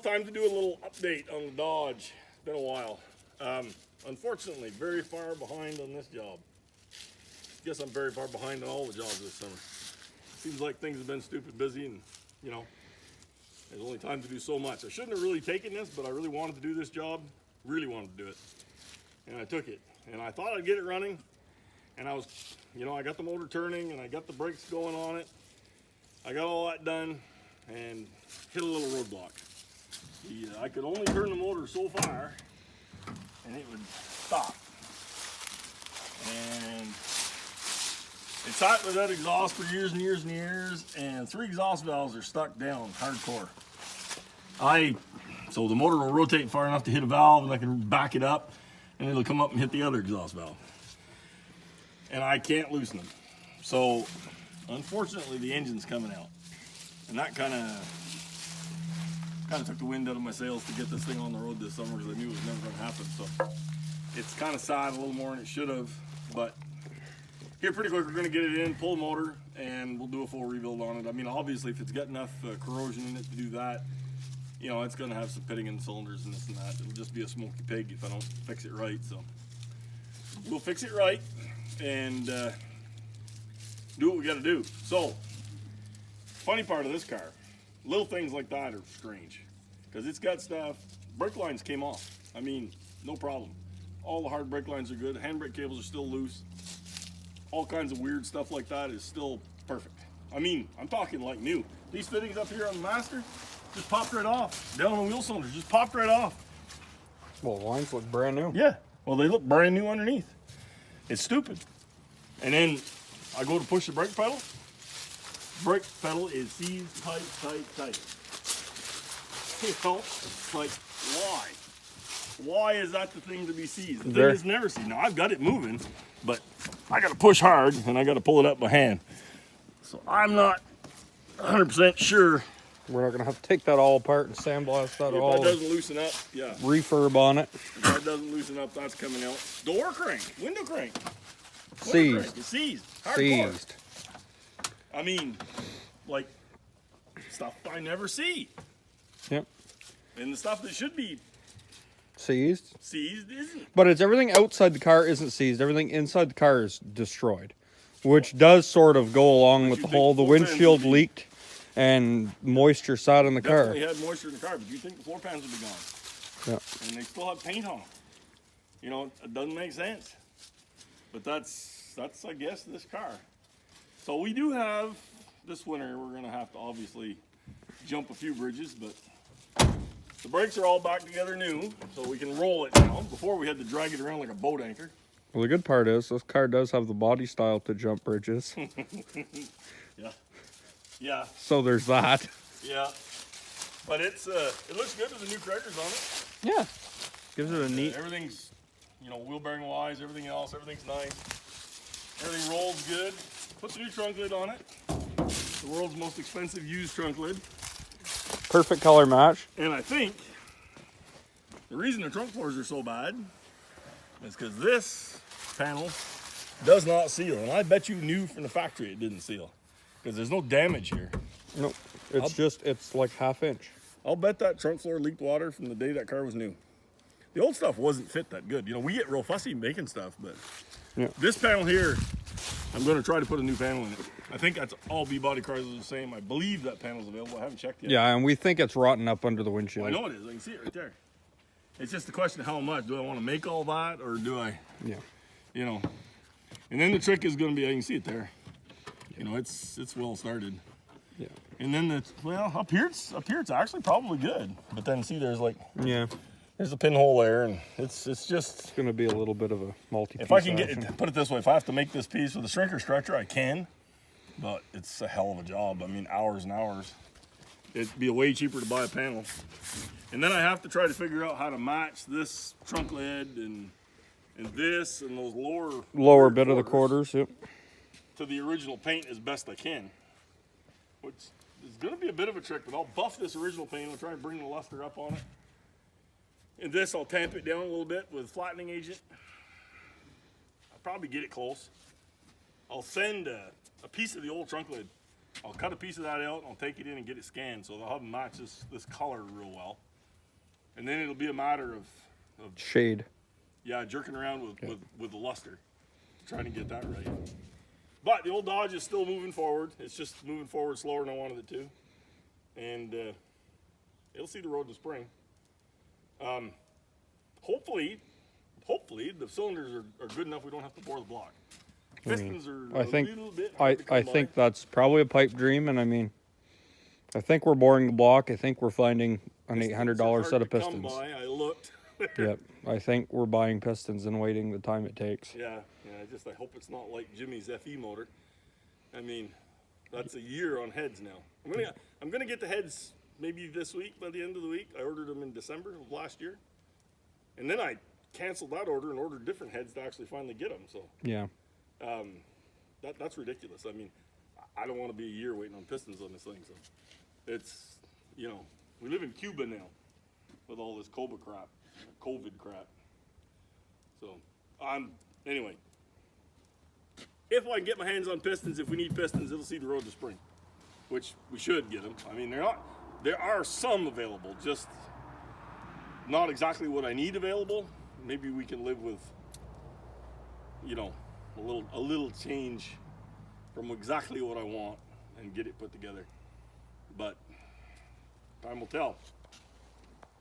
Time to do a little update on the Dodge. It's been a while. Unfortunately, very far behind on this job. Guess I'm very far behind on all the jobs this summer. Seems like things have been stupid busy and, you know, there's only time to do so much. I shouldn't have really taken this, but I really wanted to do this job. Really wanted to do it. And I took it. And I thought I'd get it running. And I was, you know, I got the motor turning and I got the brakes going on it. I got all that done and hit a little roadblock. I could only turn the motor so far and it would stop. And it sat with that exhaust for years and years and years, and 3 exhaust valves are stuck down hardcore. So the motor will rotate far enough to hit a valve and I can back it up and it'll come up and hit the other exhaust valve. And I can't loosen them. So unfortunately the engine's coming out. And that kind of took the wind out of my sails to get this thing on the road this summer because I knew it was never going to happen. So it's kind of sad a little more than it should have, but here pretty quick we're going to get it in, pull the motor, and we'll do a full rebuild on it. I mean, obviously if it's got enough corrosion in it to do that, you know, it's going to have some pitting in the cylinders and this and that. It'll just be a smoky pig if I don't fix it right. So we'll fix it right and do what we got to do. So funny part of this car, little things like that are strange because it's got stuff. Brake lines came off. I mean, no problem. All the hard brake lines are good. Handbrake cables are still loose. All kinds of weird stuff like that is still perfect. I mean, I'm talking like new. These fittings up here on the Master just popped right off. Down on the wheel cylinders just popped right off. Well, lines look brand new. Yeah, well, they look brand new underneath. It's stupid. And then I go to push the brake pedal. Brake pedal is seized tight. You know, like, why? Why is that the thing to be seized? The thing is never seized. Now, I've got it moving, but I got to push hard, and I got to pull it up by hand. So I'm not 100% sure. We're not going to have to take that all apart and sandblast that all. If that doesn't loosen up, yeah. Refurb on it. If that doesn't loosen up, that's coming out. Door crank, window crank. Seized. Crank. It's seized. Hardcore. Seized. I mean, like, stuff I never see. Yep. And the stuff that should be seized isn't. But it's everything outside the car isn't seized. Everything inside the car is destroyed, which does sort of go along with the whole. The windshield leaked and moisture sat in the car. Definitely had moisture in the car, but you think the floor pans would be gone? Yeah. And they still have paint on them. You know, it doesn't make sense. But that's I guess this car. So we do have this winter. We're gonna have to obviously jump a few bridges, but the brakes are all back together new, so we can roll it now. Before we had to drag it around like a boat anchor. Well, the good part is this car does have the body style to jump bridges. Yeah. Yeah. So there's that. Yeah. But it looks good with the new crackers on it. Yeah. Gives it a neat. Everything's, you know, wheel bearing wise, everything else, everything's nice. Everything rolls good. Put the new trunk lid on it. The world's most expensive used trunk lid. Perfect color match. And I think the reason the trunk floors are so bad is because this panel does not seal. And I bet you knew from the factory it didn't seal because there's no damage here. Nope. It's like 1/2 inch. I'll bet that trunk floor leaked water from the day that car was new. The old stuff wasn't fit that good. You know, we get real fussy making stuff, but yeah. This panel here, I'm going to try to put a new panel in it. I think that's all B-body cars are the same. I believe that panel's available. I haven't checked yet. Yeah, and we think it's rotten up under the windshield. Well, I know it is. I can see it right there. It's just a question of how much. Do I want to make all that, or do I? Yeah. You know. And then the trick is going to be, I can see it there. You know, it's well started. Yeah. And then up here it's actually probably good. But then see, there's like there's a pinhole there, and it's going to be a little bit of a multi-piece. If I can put it this way, if I have to make this piece with a shrinker stretcher, I can. But it's a hell of a job. I mean, hours and hours. It'd be way cheaper to buy a panel. And then I have to try to figure out how to match this trunk lid and this and those lower bit of the quarters, yep, to the original paint as best I can. Which is going to be a bit of a trick, but I'll buff this original paint. I'll try to bring the luster up on it. And this, I'll tamp it down a little bit with flattening agent. I'll probably get it close. I'll send a piece of the old trunk lid. I'll cut a piece of that out, and I'll take it in and get it scanned, so they'll have them match this color real well. And then it'll be a matter of Shade. yeah, jerking around with the luster, trying to get that right. But the old Dodge is still moving forward. It's just moving forward slower than I wanted it to. And it'll see the road in the spring. Hopefully the cylinders are good enough we don't have to bore the block. Pistons are a little bit hard to come I by. think that's probably a pipe dream, and I mean, I think we're boring the block. I think we're finding an $800 Hard set of to come pistons. by. I looked. Yep, I think we're buying pistons and waiting the time it takes. Yeah. I hope it's not like Jimmy's FE motor. I mean, that's a year on heads now. I'm gonna get the heads maybe this week, by the end of the week. I ordered them in December of last year, and then I canceled that order and ordered different heads to actually finally get them. So Yeah, that's ridiculous. I mean, I don't want to be a year waiting on pistons on this thing. So it's, we live in Cuba now with all this COVID crap. So anyway, if I can get my hands on pistons, if we need pistons, it'll see the road to spring, which we should get them. I mean, there are some available, just not exactly what I need available. Maybe we can live with, a little change from exactly what I want and get it put together. But time will tell.